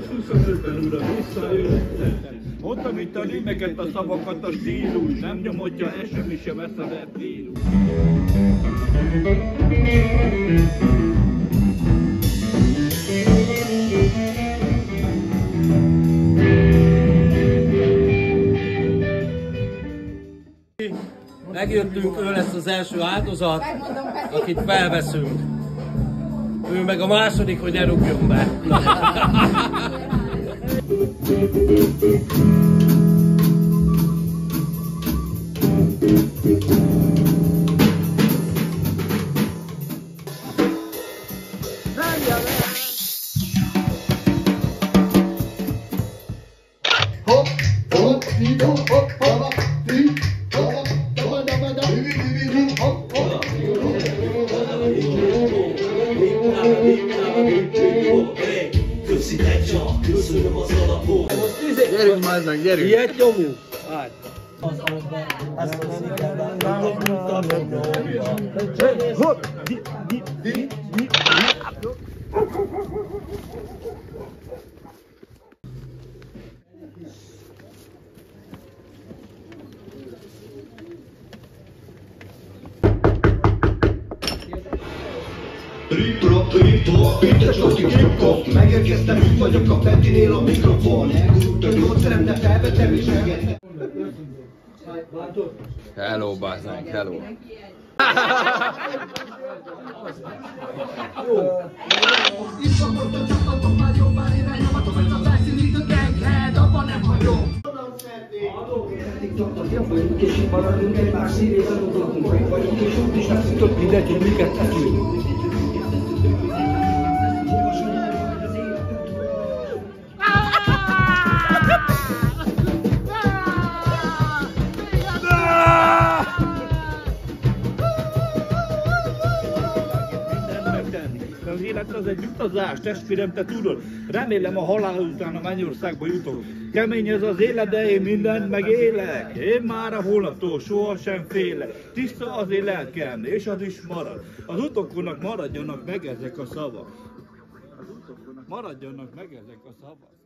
Basszus, uram, visszajöttem. Mondtam itt a rímeket, a szavakat, a stílus. Nem nyomodja el, semmi sem vesz a vírus. Megjöttünk, ő lesz az első áldozat, akit felveszünk. Ő meg a második, hogy ne rúgjon be. Hopp, hopp, hopp, hopp, hopp, Gyerünk már meg, gyerünk! Ilyet nyomjuk! Hát. Trip-trop, itt a Csoki Trip-kop. Megérkeztem, úgy vagyok a Petinél a mikrofon. Elgurult a gyógyszerem, de felvettem és megettem. Hello, bazzánk, hello. És itt maradunk egymás szívében, utakunk vagyunk, és úgy is megszűntött mindenki, hogy miket tekünk. Az élet az egy utazás, testvérem, te tudod. Remélem a halál után a Mennyországba jutok. Kemény ez az élet, de én mindent megélek. Én már a holnaptól sohasem félek. Tiszta az én lelkem, és az is marad. Az utókonak maradjanak meg ezek a szavak. Az utókonak maradjanak meg ezek a szavak.